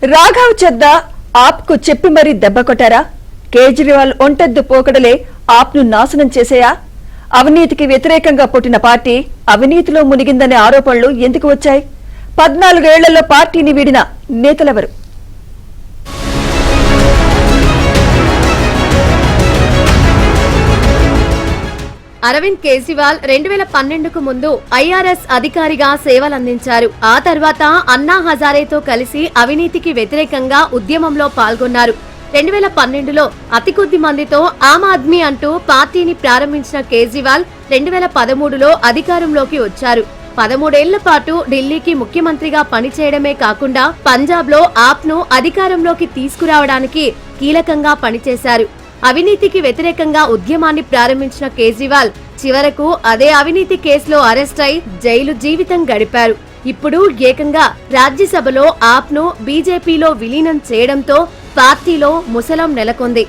రాఘవ్ చద్దా ఆప్ కు చెప్పి మరీ దెబ్బ కొట్టారా? కేజ్రీవాల్ ఒంటెద్దు పోకడలే ఆప్ ను నాశనం చేసేయా? అవినీతికి వ్యతిరేకంగా పుట్టిన పార్టీ అవినీతిలో మునిగిందనే ఆరోపణలు ఎందుకు వచ్చాయి? 14 ఏళ్లలో పార్టీని వీడిన నేతలెవరు? అరవింద్ కేజ్రీవాల్ 2012కు ముందు ఐఆర్ఎస్ అధికారిగా సేవలందించారు. ఆ తర్వాత అన్నా హజారేతో కలిసి అవినీతికి వ్యతిరేకంగా ఉద్యమంలో పాల్గొన్నారు. 2012లో అతి కొద్ది మందితో ఆమ్ ఆద్మీ అంటూ పార్టీని ప్రారంభించిన కేజ్రీవాల్ 2013లో అధికారంలోకి వచ్చారు. 13 ఏళ్ల పాటు ఢిల్లీకి ముఖ్యమంత్రిగా పనిచేయడమే కాకుండా పంజాబ్ లో ఆప్ ను అధికారంలోకి తీసుకురావడానికి కీలకంగా పనిచేశారు. అవినీతికి వ్యతిరేకంగా ఉద్యమాన్ని ప్రారంభించిన కేజ్రీవాల్ చివరకు అదే అవినీతి కేసులో అరెస్ట్ అయి జైలు జీవితం గడిపారు. ఇప్పుడు ఏకంగా రాజ్యసభలో ఆప్ ను బీజేపీలో విలీనం చేయడంతో పార్టీలో ముసలం నెలకొంది.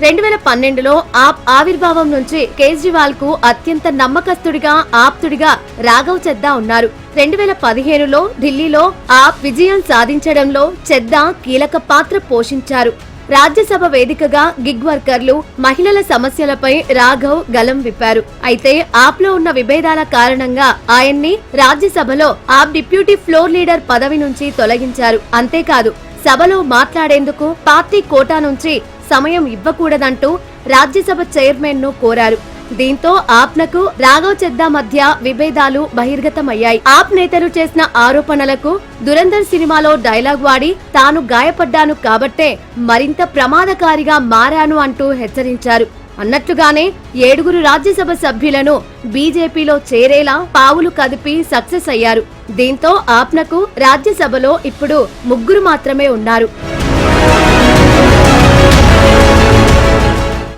2012లో ఆప్ ఆవిర్భావం నుంచి కేజ్రీవాల్ కు అత్యంత నమ్మకస్తుడిగా ఆప్తుడిగా రాఘవ్ చద్దా ఉన్నారు. 2015లో ఢిల్లీలో ఆప్ విజయం సాధించడంలో చద్దా కీలక పాత్ర పోషించారు. రాజ్యసభ వేదికగా గిగ్ వర్కర్లు, మహిళల సమస్యలపై రాఘవ్ గలం విప్పారు. అయితే ఆప్ లో ఉన్న విభేదాల కారణంగా ఆయన్ని రాజ్యసభలో ఆప్ డిప్యూటీ ఫ్లోర్ లీడర్ పదవి నుంచి తొలగించారు. అంతేకాదు సభలో మాట్లాడేందుకు పార్టీ కోటా నుంచి సమయం ఇవ్వకూడదంటూ రాజ్యసభ చైర్మన్ ను కోరారు. దీంతో ఆప్నకు రాఘవ్ చద్దా మధ్య విభేదాలు బహిర్గతమయ్యాయి. ఆప్ నేతలు చేసిన ఆరోపణలకు దురంధర్ సినిమాలో డైలాగ్ వాడి తాను గాయపడ్డాను కాబట్టే మరింత ప్రమాదకారిగా మారాను అంటూ హెచ్చరించారు. అన్నట్లుగానే 7 రాజ్యసభ సభ్యులను బీజేపీలో చేరేలా పావులు కదిపి సక్సెస్ అయ్యారు. దీంతో ఆప్నకు రాజ్యసభలో ఇప్పుడు 3 మాత్రమే ఉన్నారు.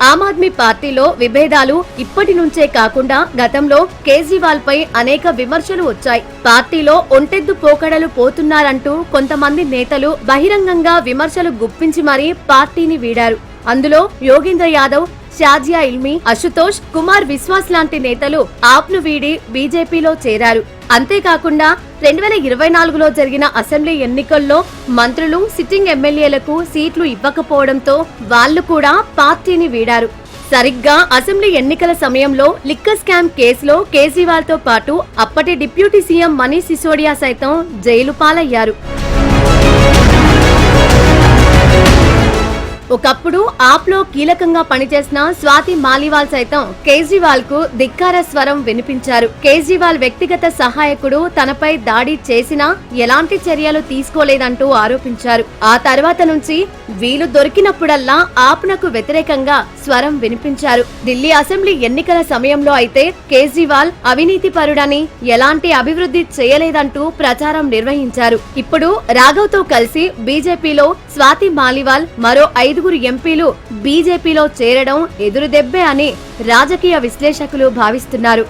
ఆమ్ ఆద్మీ పార్టీలో విభేదాలు ఇప్పటి నుంచే కాకుండా గతంలో కేజ్రీవాల్ పై అనేక విమర్శలు వచ్చాయి. పార్టీలో ఒంటెద్దు పోకడలు పోతున్నారంటూ కొంతమంది నేతలు బహిరంగంగా విమర్శలు గుప్పించి మరీ పార్టీని వీడారు. అందులో యోగేంద్ర యాదవ్, షాజియా ఇల్మీ, అశుతోష్ కుమార్ విశ్వాస్ లాంటి నేతలు ఆప్ ను వీడి బీజేపీలో చేరారు. అంతేకాకుండా 2024లో జరిగిన అసెంబ్లీ ఎన్నికల్లో మంత్రులు, సిట్టింగ్ ఎమ్మెల్యేలకు సీట్లు ఇవ్వకపోవడంతో వాళ్లు కూడా పార్టీని వీడారు. సరిగ్గా అసెంబ్లీ ఎన్నికల సమయంలో లిక్కర్ స్కామ్ కేసులో కేజ్రీవాల్ తో పాటు అప్పటి డిప్యూటీ సీఎం మనీష్ సిసోడియా సైతం జైలు పాలయ్యారు. ఒకప్పుడు ఆప్ లో కీలకంగా పనిచేసిన స్వాతి మాలీవాల్ సైతం కేజ్రీవాల్ కు ధిక్కార స్వరం వినిపించారు. కేజ్రీవాల్ వ్యక్తిగత సహాయకుడు తనపై దాడి చేసినా ఎలాంటి చర్యలు తీసుకోలేదంటూ ఆరోపించారు. ఆ తర్వాత నుంచి వీలు దొరికినప్పుడల్లా ఆప్నకు వ్యతిరేకంగా స్వరం వినిపించారు. ఢిల్లీ అసెంబ్లీ ఎన్నికల సమయంలో అయితే కేజ్రీవాల్ అవినీతి పరుడని, ఎలాంటి అభివృద్ధి చేయలేదంటూ ప్రచారం నిర్వహించారు. ఇప్పుడు రాఘవ్ తో కలిసి బీజేపీలో స్వాతి మాలీవాల్, మరో 5 ఎంపీలు బీజేపీలో చేరడం ఎదురుదెబ్బే అని రాజకీయ విశ్లేషకులు భావిస్తున్నారు.